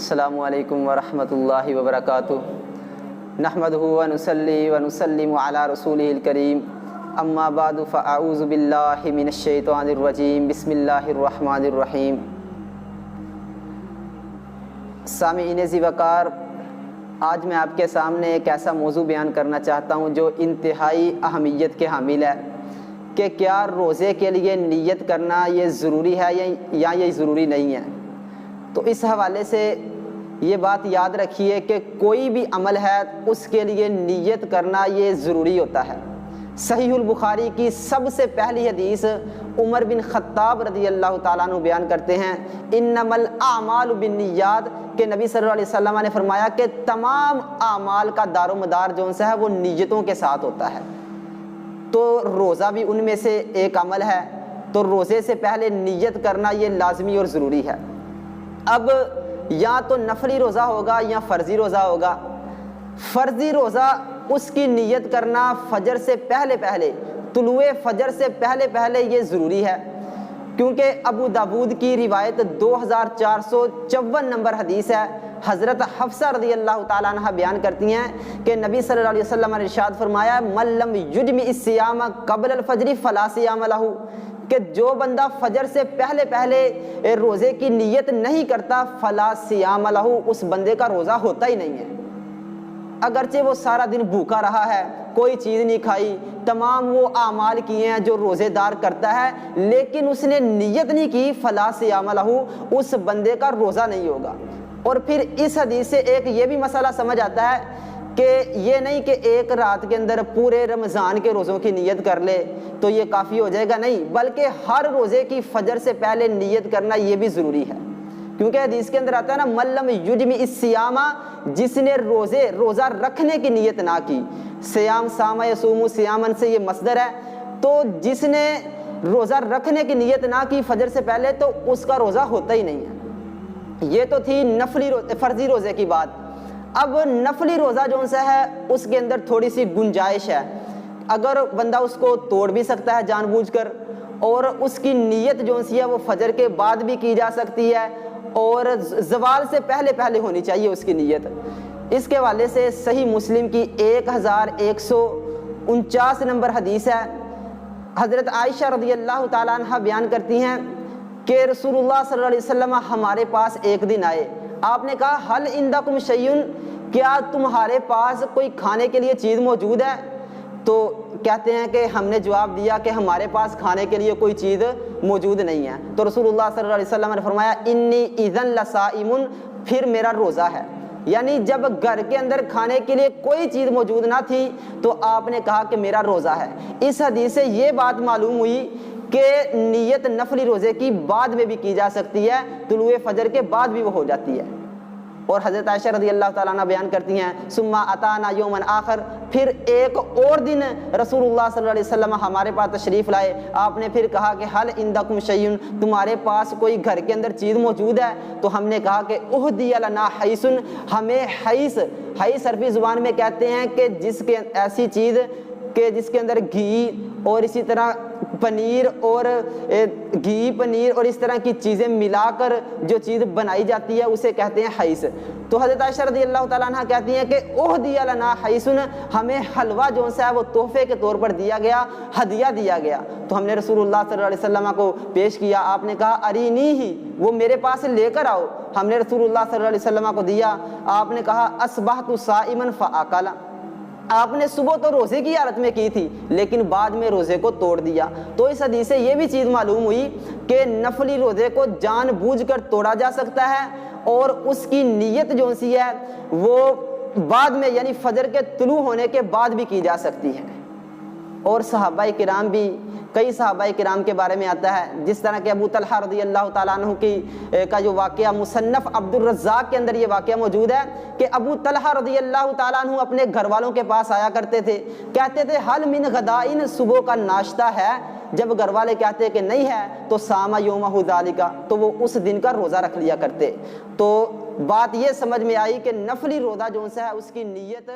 السلام علیکم ورحمۃ اللہ وبرکاتہ۔ نحمدہ ونصلی ونسلم علی رسولہ الکریم، اما بعد فاعوذ باللہ من الشیطان الرجیم، بسم اللہ الرحمن الرحیم۔ سامعین ذی وقار، آج میں آپ کے سامنے ایک ایسا موضوع بیان کرنا چاہتا ہوں جو انتہائی اہمیت کے حامل ہے کہ کیا روزے کے لیے نیت کرنا یہ ضروری ہے یا یہ ضروری نہیں ہے۔ تو اس حوالے سے یہ بات یاد رکھیے کہ کوئی بھی عمل ہے اس کے لیے نیت کرنا یہ ضروری ہوتا ہے۔ صحیح البخاری کی سب سے پہلی حدیث عمر بن خطاب رضی اللہ تعالیٰ عنہ بیان کرتے ہیں، انما الاعمال بالنیات، کہ نبی صلی اللہ علیہ وسلم نے فرمایا کہ تمام اعمال کا دار و مدار جو ہے وہ نیتوں کے ساتھ ہوتا ہے۔ تو روزہ بھی ان میں سے ایک عمل ہے، تو روزے سے پہلے نیت کرنا یہ لازمی اور ضروری ہے۔ اب یا تو نفلی روزہ ہوگا یا فرضی روزہ ہوگا۔ فرضی روزہ اس کی نیت کرنا فجر سے پہلے طلوع فجر سے پہلے یہ ضروری ہے، کیونکہ ابو داود کی روایت 2454 نمبر حدیث ہے، حضرت حفصہ رضی اللہ تعالیٰ عنہ بیان کرتی ہیں کہ نبی صلی اللہ علیہ وسلم نے ارشاد فرمایا، من لم یجمع الصیام قبل الفجر فلا صیام لہ، کہ جو بندہ فجر سے پہلے روزے کی نیت نہیں کرتا فلا صیام لہ، اس بندے کا روزہ ہوتا ہی نہیں ہے۔ اگرچہ وہ سارا دن بھوکا رہا ہے، کوئی چیز نہیں کھائی، تمام وہ اعمال کیے ہیں جو روزے دار کرتا ہے، لیکن اس نے نیت نہیں کی، فلا صیام لہ، اس بندے کا روزہ نہیں ہوگا۔ اور پھر اس حدیث سے ایک یہ بھی مسئلہ سمجھ آتا ہے کہ یہ نہیں کہ ایک رات کے اندر پورے رمضان کے روزوں کی نیت کر لے تو یہ کافی ہو جائے گا، نہیں، بلکہ ہر روزے کی فجر سے پہلے نیت کرنا یہ بھی ضروری ہے، کیونکہ حدیث کے اندر آتا ہے نا، من لم یجمع الصیام، جس نے روزہ رکھنے کی نیت نہ کی، صیام صام یصوم صیامن سے یہ مصدر ہے، تو جس نے روزہ رکھنے کی نیت نہ کی فجر سے پہلے تو اس کا روزہ ہوتا ہی نہیں ہے۔ یہ تو تھی فرضی روزے کی بات۔ اب نفلی روزہ جو ہے اس کے اندر تھوڑی سی گنجائش ہے، اگر بندہ اس کو توڑ بھی سکتا ہے جان بوجھ کر، اور اس کی نیت جو ہے وہ فجر کے بعد بھی کی جا سکتی ہے، اور زوال سے پہلے ہونی چاہیے اس کی نیت۔ اس کے حوالے سے صحیح مسلم کی 1149 نمبر حدیث ہے، حضرت عائشہ رضی اللہ تعالیٰ عنہ بیان کرتی ہیں کہ رسول اللہ صلی اللہ علیہ وسلم ہمارے پاس ایک دن آئے، آپ نے کہا، حل عندکم شیء، کیا تمہارے پاس کوئی کھانے کے لیے چیز موجود ہے؟ تو کہتے ہیں کہ ہم نے جواب دیا کہ ہمارے پاس کھانے کے لیے کوئی چیز موجود نہیں ہے۔ تو رسول اللہ صلی اللہ علیہ وسلم نے فرمایا، انی اذن لصائم، پھر میرا روزہ ہے۔ یعنی جب گھر کے اندر کھانے کے لیے کوئی چیز موجود نہ تھی تو آپ نے کہا کہ میرا روزہ ہے۔ اس حدیث سے یہ بات معلوم ہوئی کہ نیت نفلی روزے کی بعد میں بھی کی جا سکتی ہے، طلوع فجر کے بعد بھی وہ ہو جاتی ہے۔ اور حضرت عائشہ رضی اللہ تعالیٰ عنہ بیان کرتی ہیں، ثم اتانا یوما آخر، پھر ایک اور دن رسول اللہ صلی اللہ علیہ وسلم ہمارے پاس تشریف لائے، آپ نے پھر کہا کہ حل عندکم شیء، تمہارے پاس کوئی گھر کے اندر چیز موجود ہے؟ تو ہم نے کہا کہ اہدی لنا حیث، ہمیں حیث عربی زبان میں کہتے ہیں کہ جس کے ایسی چیز کہ جس کے اندر گھی اور اسی طرح پنیر اور اس طرح کی چیزیں ملا کر جو چیز بنائی جاتی ہے اسے کہتے ہیں حیث۔ تو حضرت عائشہ رضی اللہ تعالیٰ عنہ کہتی ہیں کہ اہدی لنا حیث، ہمیں حلوہ جو ہے وہ تحفے کے طور پر دیا گیا، ہدیہ دیا گیا۔ تو ہم نے رسول اللہ صلی اللہ علیہ وسلم کو پیش کیا، آپ نے کہا ارینی ہی، وہ میرے پاس لے کر آؤ۔ ہم نے رسول اللہ صلی اللہ علیہ وسلم کو دیا، آپ نے کہا اصبحت صائما فاکل، آپ نے صبح تو روزے کی حالت میں کی تھی لیکن بعد میں روزے کو توڑ دیا۔ تو اس حدیث سے یہ بھی چیز معلوم ہوئی کہ نفلی روزے کو جان بوجھ کر توڑا جا سکتا ہے، اور اس کی نیت جو سی ہے وہ بعد میں یعنی فجر کے طلوع ہونے کے بعد بھی کی جا سکتی ہے۔ اور صحابہ کرام بھی، کئی صحابہ کرام کے بارے میں آتا ہے، جس طرح کہ ابو طلحہ رضی اللہ تعالیٰ عنہ کا جو واقعہ مصنف عبد الرزاق کے اندر یہ واقعہ موجود ہے کہ ابو طلحہ رضی اللہ تعالیٰ عنہ اپنے گھر والوں کے پاس آیا کرتے تھے، کہتے تھے حل من غدائن، صبح کا ناشتہ ہے؟ جب گھر والے کہتے کہ نہیں ہے تو صام یومہ ذالک، تو وہ اس دن کا روزہ رکھ لیا کرتے۔ تو بات یہ سمجھ میں آئی کہ نفلی روزہ جو ہے اس کی نیت